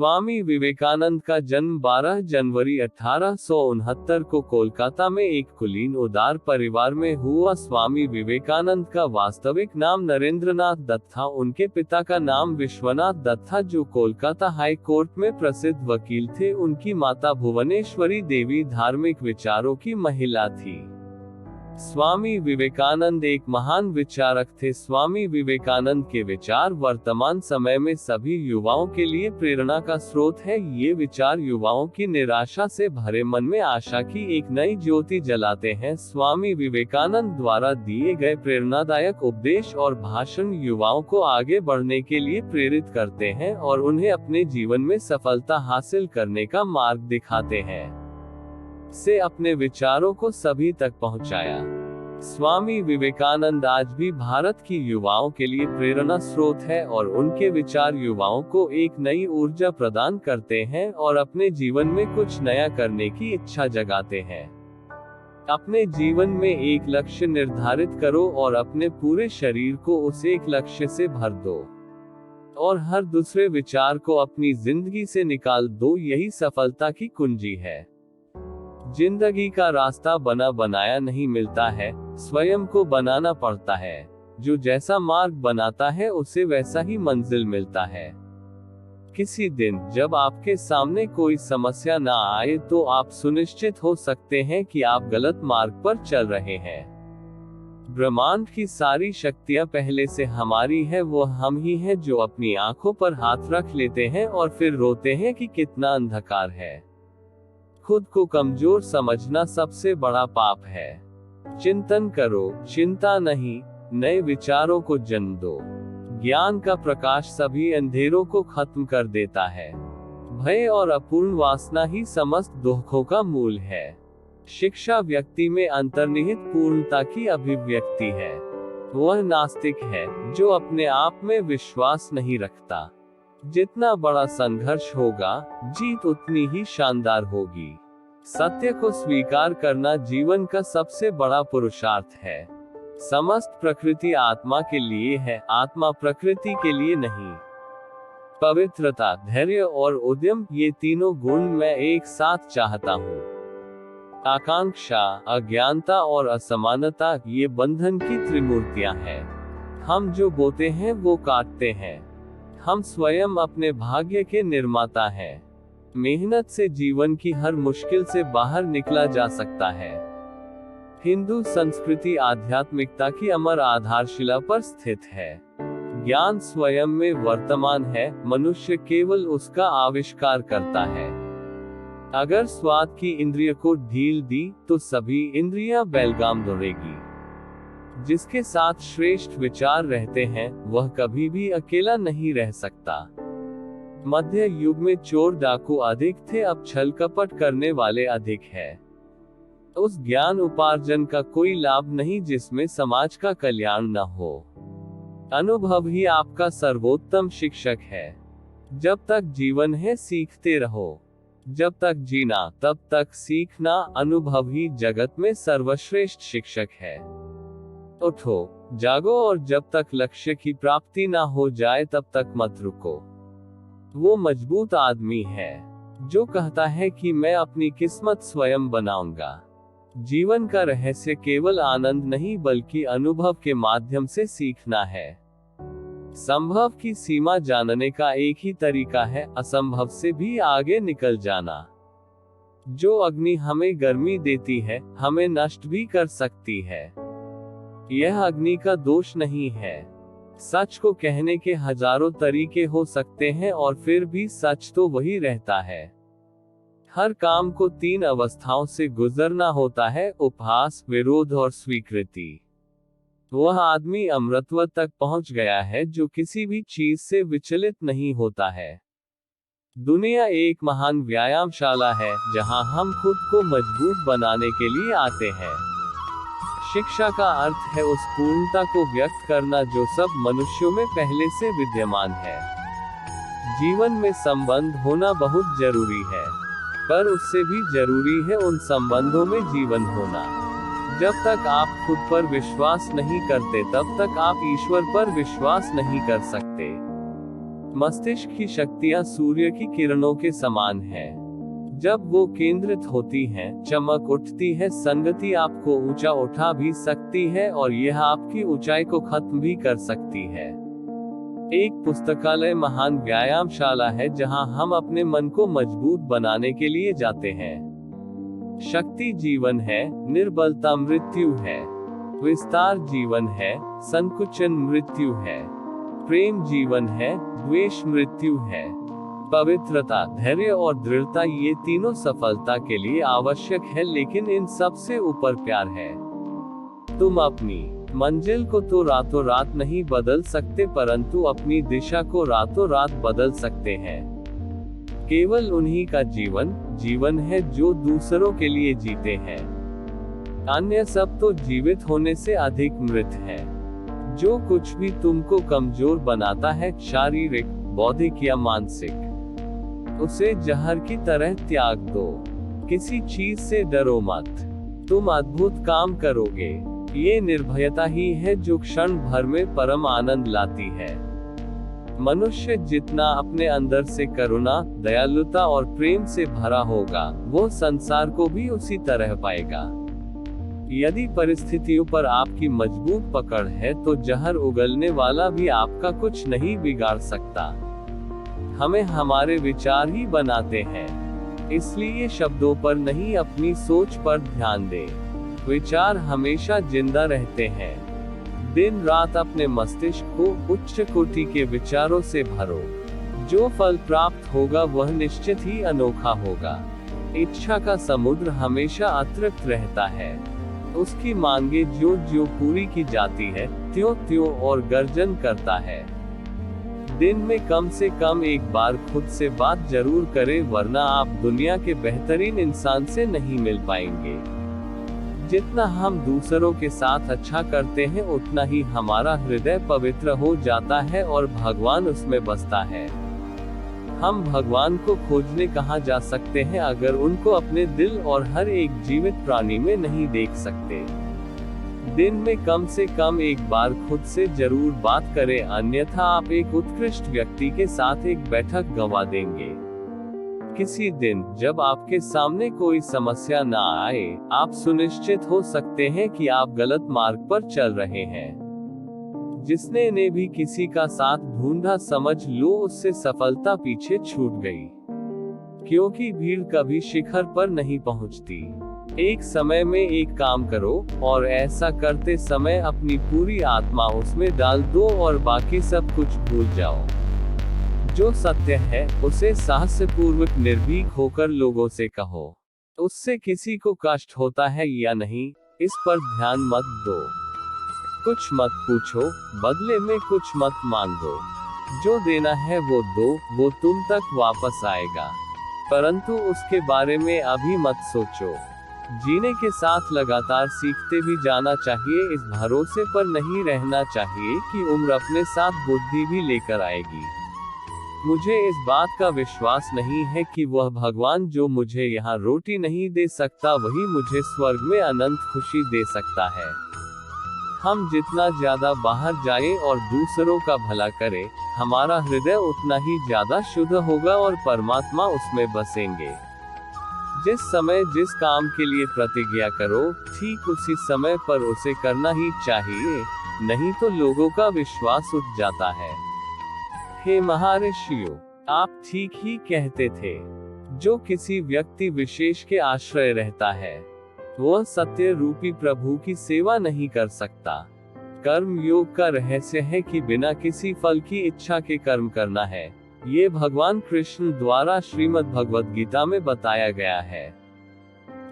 स्वामी विवेकानंद का जन्म 12 जनवरी 1869 को कोलकाता में एक कुलीन उदार परिवार में हुआ। स्वामी विवेकानंद का वास्तविक नाम नरेंद्रनाथ दत्त था। उनके पिता का नाम विश्वनाथ दत्त था, जो कोलकाता हाई कोर्ट में प्रसिद्ध वकील थे। उनकी माता भुवनेश्वरी देवी धार्मिक विचारों की महिला थी। स्वामी विवेकानंद एक महान विचारक थे। स्वामी विवेकानंद के विचार वर्तमान समय में सभी युवाओं के लिए प्रेरणा का स्रोत है। ये विचार युवाओं की निराशा से भरे मन में आशा की एक नई ज्योति जलाते हैं। स्वामी विवेकानंद द्वारा दिए गए प्रेरणादायक उपदेश और भाषण युवाओं को आगे बढ़ने के लिए प्रेरित करते हैं और उन्हें अपने जीवन में सफलता हासिल करने का मार्ग दिखाते हैं। से अपने विचारों को सभी तक पहुंचाया। स्वामी विवेकानंद आज भी भारत की युवाओं के लिए प्रेरणा स्रोत है और उनके विचार युवाओं को एक नई ऊर्जा प्रदान करते हैं और अपने जीवन में कुछ नया करने की इच्छा जगाते हैं। अपने जीवन में एक लक्ष्य निर्धारित करो और अपने पूरे शरीर को उस एक लक्ष्य से भर दो और हर दूसरे विचार को अपनी जिंदगी से निकाल दो। यही सफलता की कुंजी है। जिंदगी का रास्ता बना बनाया नहीं मिलता है, स्वयं को बनाना पड़ता है। जो जैसा मार्ग बनाता है उसे वैसा ही मंजिल मिलता है। किसी दिन जब आपके सामने कोई समस्या ना आए तो आप सुनिश्चित हो सकते हैं कि आप गलत मार्ग पर चल रहे हैं। ब्रह्मांड की सारी शक्तियां पहले से हमारी है। वो हम ही हैं जो अपनी आंखों पर हाथ रख लेते हैं और फिर रोते हैं कि कितना अंधकार है। खुद को कमजोर समझना सबसे बड़ा पाप है। चिंतन करो, चिंता नहीं, नए विचारों को जन्म दो। ज्ञान का प्रकाश सभी अंधेरों को खत्म कर देता है। भय और अपूर्ण वासना ही समस्त दुखों का मूल है। शिक्षा व्यक्ति में अंतर्निहित पूर्णता की अभिव्यक्ति है। वह नास्तिक है जो अपने आप में विश्वास नहीं रखता। जितना बड़ा संघर्ष होगा, जीत उतनी ही शानदार होगी। सत्य को स्वीकार करना जीवन का सबसे बड़ा पुरुषार्थ है। समस्त प्रकृति आत्मा के लिए है, आत्मा प्रकृति के लिए नहीं। पवित्रता, धैर्य और उद्यम, ये तीनों गुण मैं एक साथ चाहता हूँ। आकांक्षा, अज्ञानता और असमानता, ये बंधन की त्रिमूर्तियां हैं। हम जो बोते हैं वो काटते हैं। हम स्वयं अपने भाग्य के निर्माता हैं। मेहनत से जीवन की हर मुश्किल से बाहर निकला जा सकता है। हिंदू संस्कृति आध्यात्मिकता की अमर आधारशिला पर स्थित है। ज्ञान स्वयं में वर्तमान है, मनुष्य केवल उसका आविष्कार करता है। अगर स्वाद की इंद्रिय को ढील दी तो सभी इंद्रियां बेलगाम दौड़ेगी। जिसके साथ श्रेष्ठ विचार रहते हैं वह कभी भी अकेला नहीं रह सकता। मध्य युग में चोर डाकू अधिक थे, अब छल कपट करने वाले अधिक है। उस ज्ञान उपार्जन का कोई लाभ नहीं जिसमें समाज का कल्याण न हो। अनुभव ही आपका सर्वोत्तम शिक्षक है। जब तक जीवन है सीखते रहो। जब तक जीना तब तक सीखना। अनुभव ही जगत में सर्वश्रेष्ठ शिक्षक है। उठो, जागो और जब तक लक्ष्य की प्राप्ति ना हो जाए तब तक मत रुको। वो मजबूत आदमी है जो कहता है कि मैं अपनी किस्मत स्वयं बनाऊंगा। जीवन का रहस्य केवल आनंद नहीं बल्कि अनुभव के माध्यम से सीखना है। संभव की सीमा जानने का एक ही तरीका है, असंभव से भी आगे निकल जाना। जो अग्नि हमें गर्मी देती है, हमें नष्ट भी कर सकती है। यह अग्नि का दोष नहीं है। सच को कहने के हजारों तरीके हो सकते हैं और फिर भी सच तो वही रहता है। हर काम को 3 अवस्थाओं से गुजरना होता है, उपहास, विरोध और स्वीकृति। वह आदमी अमृतत्व तक पहुंच गया है जो किसी भी चीज से विचलित नहीं होता है। दुनिया एक महान व्यायामशाला है जहां हम खुद को मजबूत बनाने के लिए आते हैं। शिक्षा का अर्थ है उस पूर्णता को व्यक्त करना जो सब मनुष्यों में पहले से विद्यमान है। जीवन में संबंध होना बहुत जरूरी है, पर उससे भी जरूरी है उन संबंधों में जीवन होना। जब तक आप खुद पर विश्वास नहीं करते तब तक आप ईश्वर पर विश्वास नहीं कर सकते। मस्तिष्क की शक्तियां सूर्य की किरणों के समान है। जब वो केंद्रित होती हैं, चमक उठती है। संगति आपको ऊंचा उठा भी सकती है और यह आपकी ऊंचाई को खत्म भी कर सकती है। एक पुस्तकालय महान व्यायामशाला है जहां हम अपने मन को मजबूत बनाने के लिए जाते हैं। शक्ति जीवन है, निर्बलता मृत्यु है। विस्तार जीवन है, संकुचन मृत्यु है। प्रेम जीवन है, द्वेष मृत्यु है। पवित्रता, धैर्य और दृढ़ता ये तीनों सफलता के लिए आवश्यक है, लेकिन इन सब से ऊपर प्यार है। तुम अपनी मंजिल को तो रातों रात नहीं बदल सकते, परंतु अपनी दिशा को रातों रात बदल सकते हैं। केवल उन्हीं का जीवन है जो दूसरों के लिए जीते हैं। अन्य सब तो जीवित होने से अधिक मृत है। जो कुछ भी तुमको कमजोर बनाता है, शारीरिक, बौद्धिक या मानसिक, उसे जहर की तरह त्याग दो। किसी चीज से डरो मत, तुम अद्भुत काम करोगे। ये निर्भयता ही है जो क्षण भर में परम आनंद लाती है। मनुष्य जितना अपने अंदर से करुणा, दयालुता और प्रेम से भरा होगा, वो संसार को भी उसी तरह पाएगा। यदि परिस्थितियों पर आपकी मजबूत पकड़ है तो जहर उगलने वाला भी आपका कुछ नहीं बिगाड़ सकता। हमें हमारे विचार ही बनाते हैं, इसलिए शब्दों पर नहीं अपनी सोच पर ध्यान दें। विचार हमेशा जिंदा रहते हैं। दिन रात अपने मस्तिष्क को उच्च कोटि के विचारों से भरो। जो फल प्राप्त होगा वह निश्चित ही अनोखा होगा। इच्छा का समुद्र हमेशा अतृप्त रहता है। उसकी मांगे ज्यों ज्यों पूरी की जाती है, त्यों त्यों और गर्जन करता है। दिन में कम से कम एक बार खुद से बात जरूर करें, वरना आप दुनिया के बेहतरीन इंसान से नहीं मिल पाएंगे। जितना हम दूसरों के साथ अच्छा करते हैं, उतना ही हमारा हृदय पवित्र हो जाता है और भगवान उसमें बसता है। हम भगवान को खोजने कहाँ जा सकते हैं अगर उनको अपने दिल और हर एक जीवित प्राणी में नहीं देख सकते। दिन में कम से कम एक बार खुद से जरूर बात करें, अन्यथा आप एक उत्कृष्ट व्यक्ति के साथ एक बैठक गंवा देंगे। किसी दिन जब आपके सामने कोई समस्या ना आए, आप सुनिश्चित हो सकते हैं कि आप गलत मार्ग पर चल रहे हैं। जिसने ने भी किसी का साथ ढूंढा, समझ लो उससे सफलता पीछे छूट गई, क्योंकि भीड़ कभी शिखर पर नहीं पहुंचती। एक समय में एक काम करो और ऐसा करते समय अपनी पूरी आत्मा उसमें डाल दो और बाकी सब कुछ भूल जाओ। जो सत्य है उसे साहसपूर्वक निर्भीक होकर लोगों से कहो। उससे किसी को कष्ट होता है या नहीं, इस पर ध्यान मत दो। कुछ मत पूछो, बदले में कुछ मत मांगो। जो देना है वो दो, वो तुम तक वापस आएगा, परंतु उसके बारे में अभी मत सोचो। जीने के साथ लगातार सीखते भी जाना चाहिए। इस भरोसे पर नहीं रहना चाहिए कि उम्र अपने साथ बुद्धि भी लेकर आएगी। मुझे इस बात का विश्वास नहीं है कि वह भगवान जो मुझे यहाँ रोटी नहीं दे सकता, वही मुझे स्वर्ग में अनंत खुशी दे सकता है। हम जितना ज्यादा बाहर जाएं और दूसरों का भला करें, हमारा हृदय उतना ही ज्यादा शुद्ध होगा और परमात्मा उसमें बसेंगे। जिस समय जिस काम के लिए प्रतिज्ञा करो, ठीक उसी समय पर उसे करना ही चाहिए, नहीं तो लोगों का विश्वास उठ जाता है। हे महर्षियों, आप ठीक ही कहते थे। जो किसी व्यक्ति विशेष के आश्रय रहता है, वह सत्य रूपी प्रभु की सेवा नहीं कर सकता। कर्म योग का रहस्य है कि बिना किसी फल की इच्छा के कर्म करना है। ये भगवान कृष्ण द्वारा श्रीमद् भगवद गीता में बताया गया है।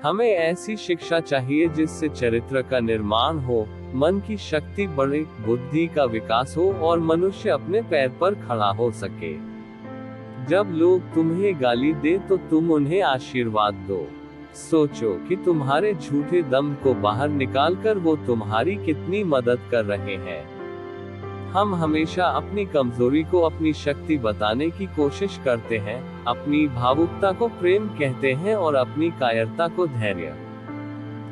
हमें ऐसी शिक्षा चाहिए जिससे चरित्र का निर्माण हो, मन की शक्ति बढ़े, बुद्धि का विकास हो और मनुष्य अपने पैर पर खड़ा हो सके। जब लोग तुम्हें गाली दे तो तुम उन्हें आशीर्वाद दो। सोचो कि तुम्हारे झूठे दम को बाहर निकालकर वो तुम्हारी कितनी मदद कर रहे हैं। हम हमेशा अपनी कमजोरी को अपनी शक्ति बताने की कोशिश करते हैं, अपनी भावुकता को प्रेम कहते हैं और अपनी कायरता को धैर्य।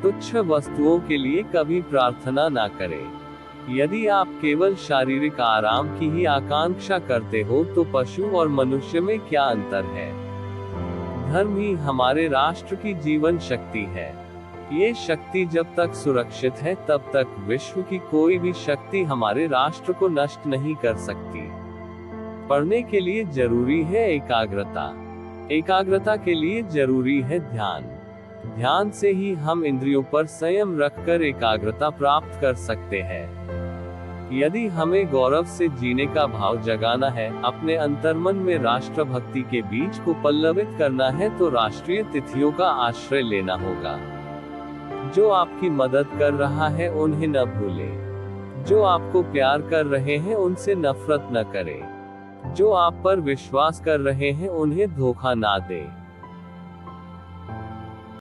तुच्छ वस्तुओं के लिए कभी प्रार्थना ना करें। यदि आप केवल शारीरिक आराम की ही आकांक्षा करते हो तो पशु और मनुष्य में क्या अंतर है। धर्म ही हमारे राष्ट्र की जीवन शक्ति है। ये शक्ति जब तक सुरक्षित है तब तक विश्व की कोई भी शक्ति हमारे राष्ट्र को नष्ट नहीं कर सकती। पढ़ने के लिए जरूरी है एकाग्रता। एकाग्रता के लिए जरूरी है ध्यान। ध्यान से ही हम इंद्रियों पर संयम रखकर एकाग्रता प्राप्त कर सकते हैं। यदि हमें गौरव से जीने का भाव जगाना है, अपने अंतर्मन में राष्ट्रभक्ति के बीज को पल्लवित करना है तो राष्ट्रीय तिथियों का आश्रय लेना होगा। जो आपकी मदद कर रहा है उन्हें न भूलें। जो आपको प्यार कर रहे हैं उनसे नफरत न करें। जो आप पर विश्वास कर रहे हैं उन्हें धोखा ना दें।